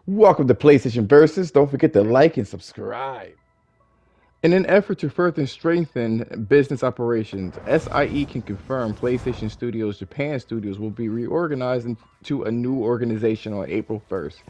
Welcome to PlayStation Versus. Don't forget to like and subscribe. In an effort to further strengthen business operations, SIE can confirm PlayStation Studios Japan Studios will be reorganized into a new organization on April 1st.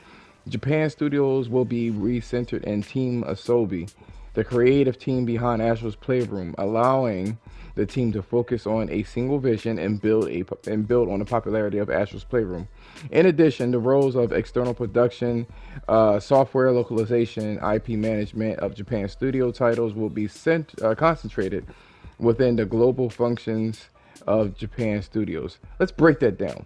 Japan Studios will be recentered in Team Asobi, the creative team behind Astro's Playroom, allowing the team to focus on a single vision and build on the popularity of Astro's Playroom. In addition, the roles of external production, software localization, IP management of Japan studio titles will be concentrated within the global functions of Japan studios. Let's break that down.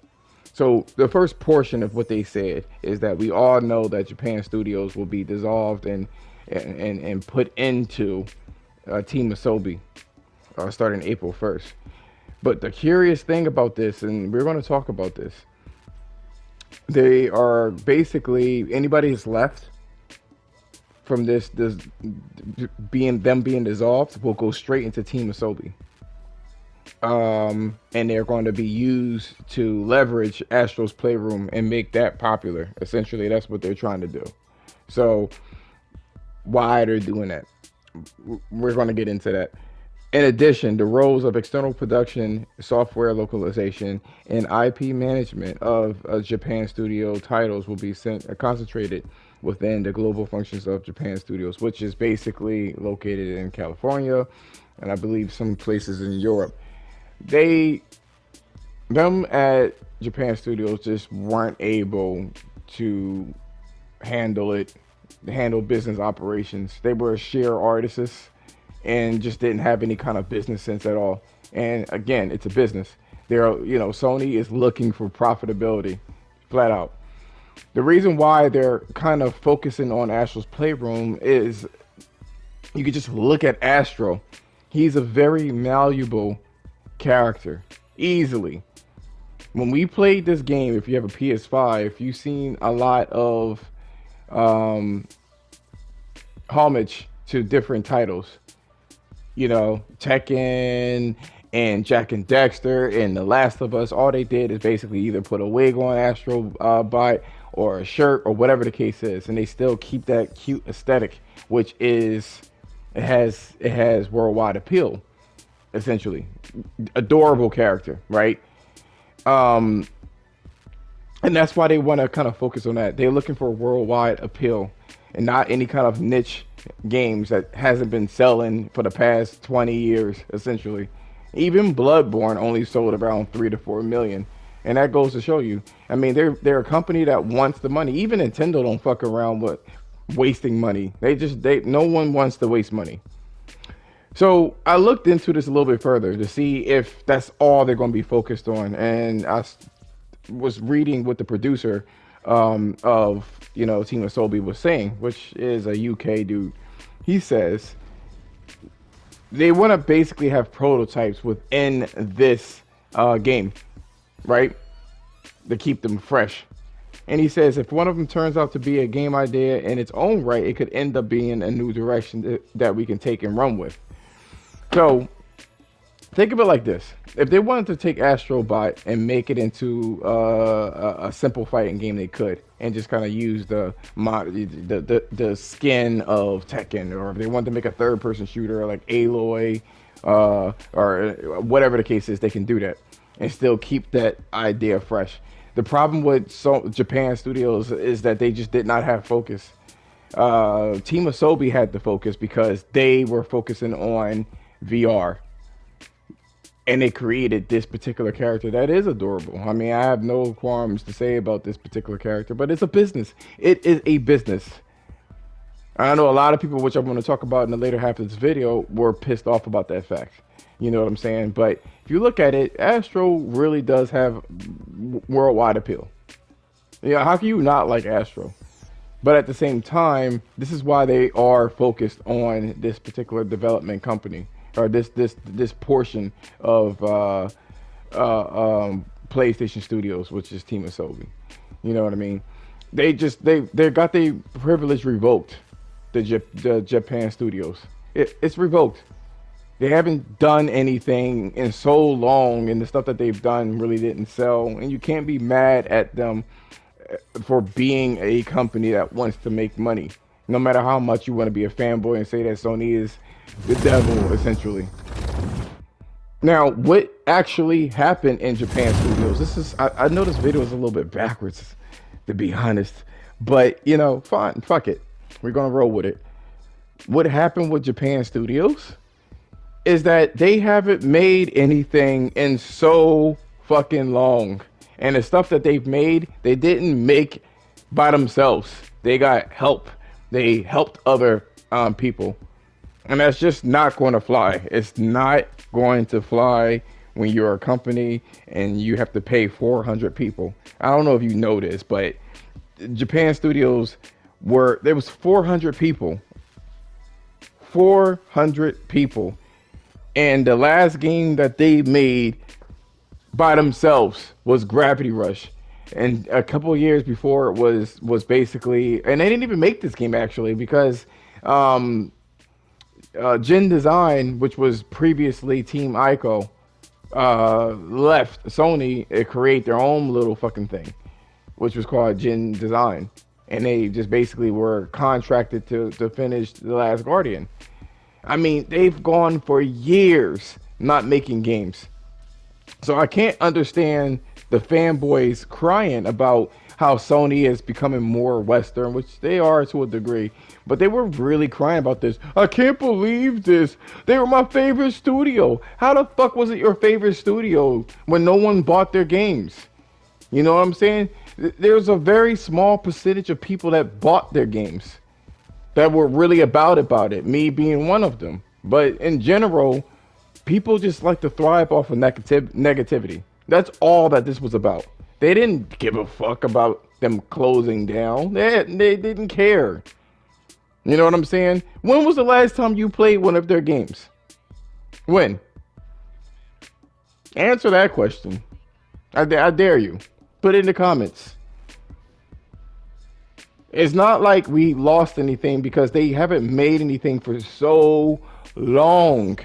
So the first portion of what they said is that we all know that Japan studios will be dissolved and put into Team Asobi starting April 1st. But the curious thing about this, and we're going to talk about this, they are basically anybody who's left from this being dissolved will go straight into Team Asobi. And they're going to be used to leverage Astro's Playroom and make that popular. Essentially, that's what they're trying to do. So, why they're doing that, we're going to get into that. In addition, the roles of external production, software localization, and IP management of Japan studio titles will be concentrated within the global functions of Japan Studios, which is basically located in California and I believe some places in Europe. Them at Japan Studios just weren't able to handle business operations. They were sheer artists and just didn't have any kind of business sense at all. And again, it's a business. Sony is looking for profitability, flat out. The reason why they're kind of focusing on Astro's Playroom is you could just look at Astro. He's a very malleable character, easily. When we played this game, if you have a PS5, you've seen a lot of homage to different titles. Tekken and Jack and Dexter and The Last of Us. All they did is basically either put a wig on AstroBot or a shirt or whatever the case is, and they still keep that cute aesthetic, which is it has worldwide appeal. Essentially, adorable character, right? And that's why they want to kind of focus on that. They're looking for worldwide appeal and not any kind of niche games that hasn't been selling for the past 20 years, essentially. Even Bloodborne only sold around 3 to 4 million. And that goes to show you. I mean, they're a company that wants the money. Even Nintendo don't fuck around with wasting money. No one wants to waste money. So I looked into this a little bit further to see if that's all they're going to be focused on. And I was reading what the producer of Team Asobi was saying, which is a UK dude. He says they want to basically have prototypes within this game, right? To keep them fresh. And he says if one of them turns out to be a game idea in its own right, it could end up being a new direction that we can take and run with. So think of it like this: if they wanted to take AstroBot and make it into a simple fighting game, they could, and just kind of use the skin of Tekken, or if they wanted to make a third-person shooter like Aloy, or whatever the case is, they can do that and still keep that idea fresh. The problem with Japan Studios is that they just did not have focus. Team Asobi had the focus because they were focusing on VR. And they created this particular character that is adorable. I mean, I have no qualms to say about this particular character, but it's a business. It is a business. I know a lot of people, which I'm going to talk about in the later half of this video, were pissed off about that fact. You know what I'm saying? But if you look at it, Astro really does have worldwide appeal. How can you not like Astro? But at the same time, this is why they are focused on this particular development company, or this portion of PlayStation Studios, which is Team Asobi. You know what I mean? They got their privilege revoked. The Japan Studios, it's revoked. They haven't done anything in so long, and the stuff that they've done really didn't sell. And you can't be mad at them for being a company that wants to make money. No matter how much you want to be a fanboy and say that Sony is the devil, essentially. Now, what actually happened in Japan studios? I know this video is a little bit backwards, to be honest, but you know, fine, fuck it, we're gonna roll with it. What happened with Japan studios is that they haven't made anything in so fucking long, and the stuff that they've made, they didn't make by themselves. They got help. They helped other people. And that's just not going to fly. It's not going to fly when you're a company and you have to pay 400 people. I don't know if you know this, but Japan Studios there was 400 people. 400 people. And the last game that they made by themselves was Gravity Rush. And a couple of years before it was basically, and they didn't even make this game actually because Gen Design, which was previously Team Ico, left Sony to create their own little fucking thing, which was called Gen Design. And they just basically were contracted to finish The Last Guardian. I mean, they've gone for years not making games. So I can't understand the fanboys crying about how Sony is becoming more Western, which they are to a degree. But they were really crying about this. I can't believe this. They were my favorite studio. How the fuck was it your favorite studio when no one bought their games? You know what I'm saying? There's a very small percentage of people that bought their games that were really about it, me being one of them. But in general, people just like to thrive off of negativity. That's all that this was about. They didn't give a fuck about them closing down. They didn't care. You know what I'm saying? When was the last time you played one of their games? When? Answer that question. I dare you. Put it in the comments. It's not like we lost anything because they haven't made anything for so long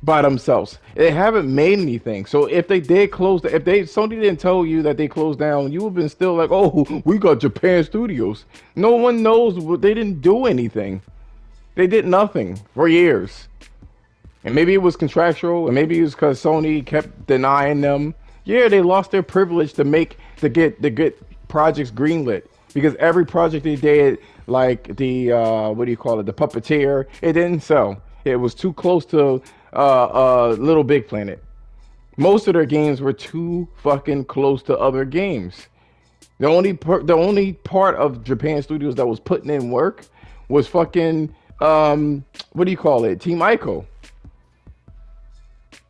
by themselves. They haven't made anything. So if they did Sony didn't tell you that they closed down, you would have been still like, oh, we got Japan Studios. No one knows they didn't do anything. They did nothing for years. And maybe it was contractual, and maybe it was because Sony kept denying them. Yeah, they lost their privilege to get projects greenlit, because every project they did, like the what do you call it, the Puppeteer, it didn't sell. It was too close to Little Big Planet. Most of their games were too fucking close to other games. The only part of Japan Studios that was putting in work was fucking what do you call it, Team Ico.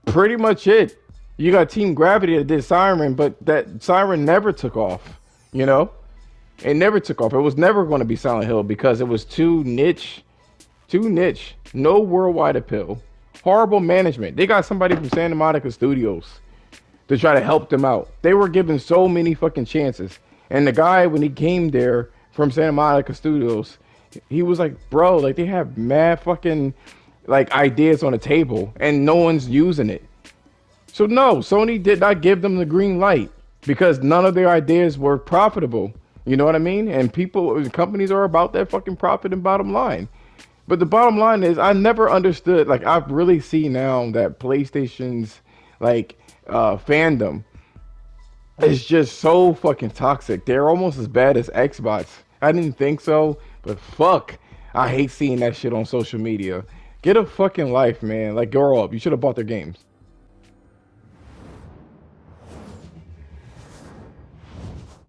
Pretty much it. You got Team Gravity that did Siren, but that Siren never took off. You know, it never took off. It was never going to be Silent Hill because it was too niche. No worldwide appeal. Horrible management. They got somebody from Santa Monica Studios to try to help them out. They were given so many fucking chances. And the guy, when he came there from Santa Monica Studios, he was like, bro, like they have mad fucking like ideas on the table and no one's using it. So no, Sony did not give them the green light because none of their ideas were profitable. You know what I mean? And companies are about that fucking profit and bottom line. But the bottom line is, I never understood, like, I've really seen now that PlayStation's, like, fandom is just so fucking toxic. They're almost as bad as Xbox. I didn't think so, but fuck, I hate seeing that shit on social media. Get a fucking life, man. Like, grow up. You should have bought their games.